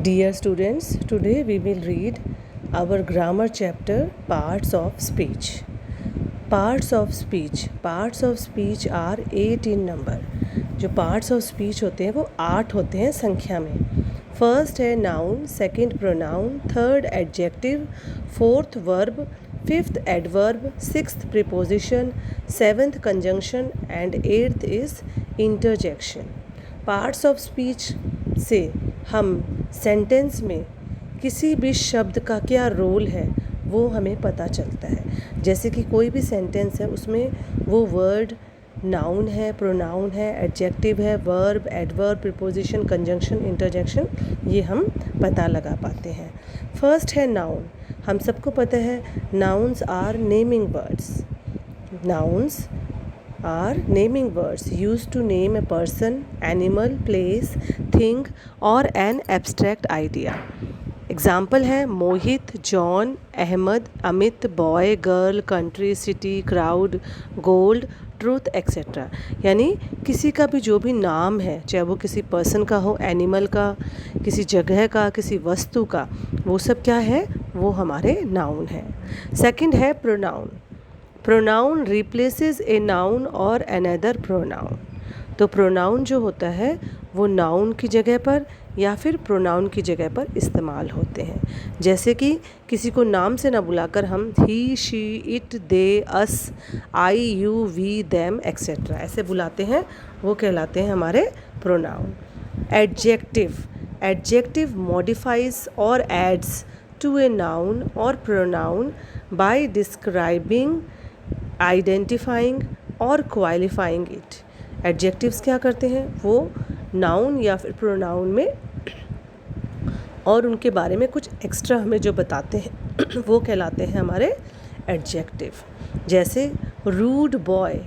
Dear students, today we will read our grammar chapter Parts of Speech. Parts of speech are 8 in number. जो parts of speech होते हैं वो 8 होते हैं संख्या में. फर्स्ट है noun, second pronoun, third adjective, fourth verb, fifth adverb, sixth preposition, seventh conjunction and eighth is interjection. Parts of speech से हम सेंटेंस में किसी भी शब्द का क्या रोल है वो हमें पता चलता है. जैसे कि कोई भी सेंटेंस है उसमें वो वर्ड नाउन है, प्रोनाउन है, एडजेक्टिव है, verb, adverb, preposition, conjunction, interjection, ये हम पता लगा पाते हैं. फर्स्ट है नाउन. हम सबको पता है nouns are naming words. Nouns are naming words used to name a person, animal, place, thing or an abstract idea. Example है Mohit, John, Ahmed, Amit, boy, girl, country, city, crowd, gold, truth etcetera. यानी किसी का भी जो भी नाम है, चाहे वो किसी पर्सन का हो, एनिमल का, किसी जगह का, किसी वस्तु का, वो सब क्या है, वो हमारे नाउन है. सेकंड है प्रोनाउन. प्रोनाउन रिप्लेसेस ए नाउन और अनदर प्रोनाउन. तो प्रोनाउन जो होता है वो नाउन की जगह पर या फिर प्रोनाउन की जगह पर इस्तेमाल होते हैं. जैसे कि किसी को नाम से ना बुलाकर हम he, she, it, they, us, I, you, we, them etcetera ऐसे बुलाते हैं, वो कहलाते हैं हमारे प्रोनाउन. एडजेक्टिव. एडजेक्टिव मॉडिफाइज और एड्स टू ए नाउन और प्रोनाउन बाय डिस्क्राइबिंग, आइडेंटिफाइंग और क्वालिफाइंग इट. एडजेक्टिव्स क्या करते हैं, वो नाउन या फिर प्रोनाउन में और उनके बारे में कुछ एक्स्ट्रा हमें जो बताते हैं वो कहलाते हैं हमारे एडजेक्टिव. जैसे रूड बॉय,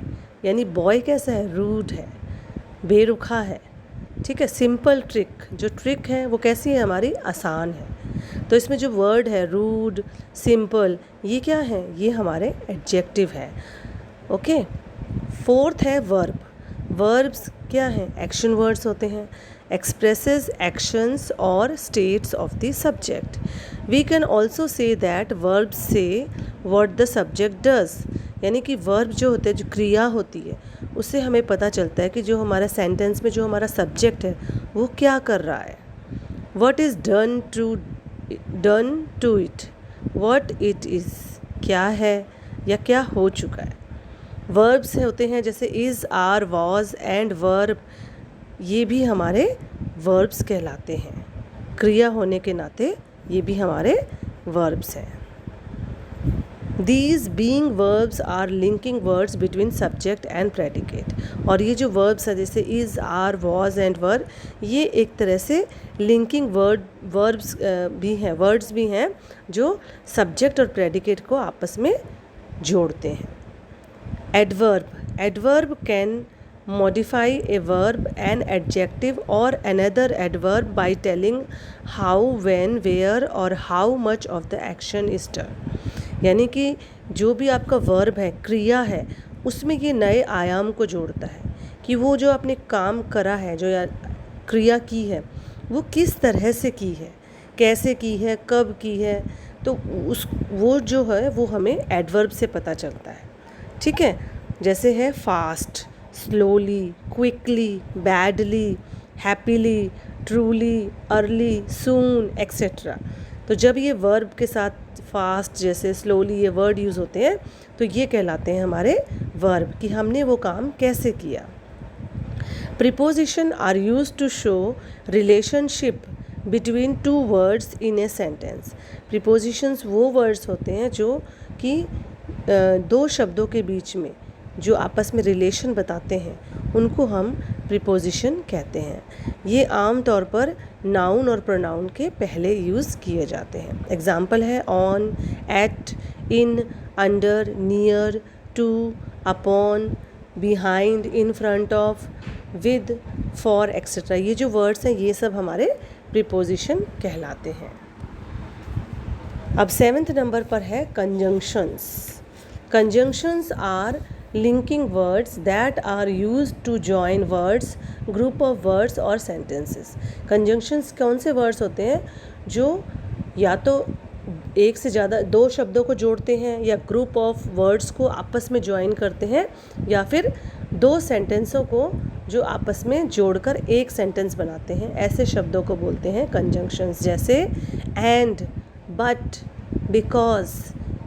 यानी बॉय कैसा है, रूड है, बेरुखा है. ठीक है. सिंपल ट्रिक, जो ट्रिक है वो कैसी है, हमारी आसान है. तो इसमें जो वर्ड है रूड, सिंपल, ये क्या है, ये हमारे एडजेक्टिव है. ओके. फोर्थ है वर्ब. वर्ब्स क्या हैं, एक्शन वर्ड्स होते हैं. एक्सप्रेसेस एक्शंस और states of the subject. We can also say that verbs say what the subject does. यानी कि वर्ब जो होते हैं, जो क्रिया होती है, उससे हमें पता चलता है कि जो हमारा सेंटेंस में जो हमारा सब्जेक्ट है वो क्या कर रहा है. What is done to it, what it is, क्या है या क्या हो चुका है. वर्ब्स होते हैं जैसे is, are, was and verb, ये भी हमारे वर्ब्स कहलाते हैं. क्रिया होने के नाते ये भी हमारे वर्ब्स हैं. These being verbs are linking words between subject and predicate. और ये जो verbs है जैसे is, are, was and were, ये एक तरह से linking verbs भी हैं, words भी हैं जो subject और predicate को आपस में जोड़ते हैं. Adverb. Adverb can modify a verb, an adjective or another adverb by telling how, when, where or how much of the action is done. यानी कि जो भी आपका वर्ब है, क्रिया है, उसमें ये नए आयाम को जोड़ता है कि वो जो आपने काम करा है, जो क्रिया की है, वो किस तरह से की है, कैसे की है, कब की है. तो वो जो है वो हमें एडवर्ब से पता चलता है. ठीक है. जैसे है fast, slowly, quickly, badly, happily, truly, early, soon etcetera. तो जब ये वर्ब के साथ फास्ट जैसे स्लोली ये वर्ड यूज़ होते हैं तो ये कहलाते हैं हमारे वर्ब कि हमने वो काम कैसे किया. Preposition are used to show relationship between two words in a sentence. Prepositions वो वर्ड्स होते हैं जो कि दो शब्दों के बीच में जो आपस में रिलेशन बताते हैं उनको हम प्रीपोजिशन कहते हैं. ये आम तौर पर नाउन और प्रोनाउन के पहले यूज़ किए जाते हैं. एग्जाम्पल है on, at, in, under, near, to, upon, behind, in front of, with, for etcetera. ये जो वर्ड्स हैं ये सब हमारे प्रीपोजिशन कहलाते हैं. अब 7th नंबर पर है conjunctions. Conjunctions are linking words that are used to join words, group of words और sentences. Conjunctions कौन से words होते हैं जो या तो एक से ज़्यादा दो शब्दों को जोड़ते हैं या ग्रुप ऑफ वर्ड्स को आपस में ज्वाइन करते हैं या फिर दो सेंटेंसों को जो आपस में जोड़कर एक सेंटेंस बनाते हैं, ऐसे शब्दों को बोलते हैं कंजंक्शंस. जैसे एंड, बट, बिकॉज,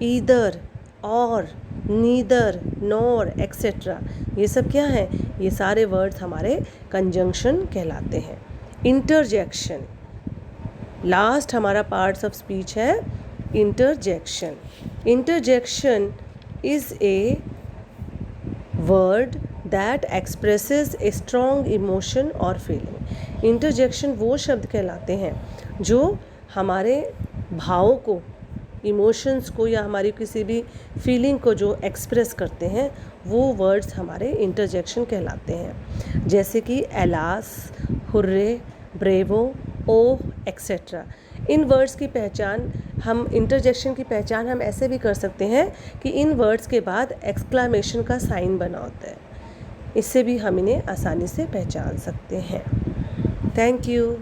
ईदर, और, नीदर, नॉर, एक्सेट्रा. ये सब क्या है? ये सारे वर्ड्स हमारे कंजंक्शन कहलाते हैं. इंटरजेक्शन, लास्ट हमारा पार्ट्स ऑफ स्पीच है interjection. Interjection is a word that expresses a strong emotion और फीलिंग. इंटरजेक्शन वो शब्द कहलाते हैं जो हमारे भावों को, इमोशंस को या हमारी किसी भी फीलिंग को जो एक्सप्रेस करते हैं, वो वर्ड्स हमारे इंटरजेक्शन कहलाते हैं. जैसे कि एलास, हुर्रे, ब्रेवो, ओह, एक्सेट्रा. इन वर्ड्स की पहचान हम इंटरजेक्शन की पहचान हम ऐसे भी कर सकते हैं कि इन वर्ड्स के बाद एक्सक्लामेशन का साइन बना होता है. इससे भी हम इन्हें आसानी से पहचान सकते हैं. Thank you.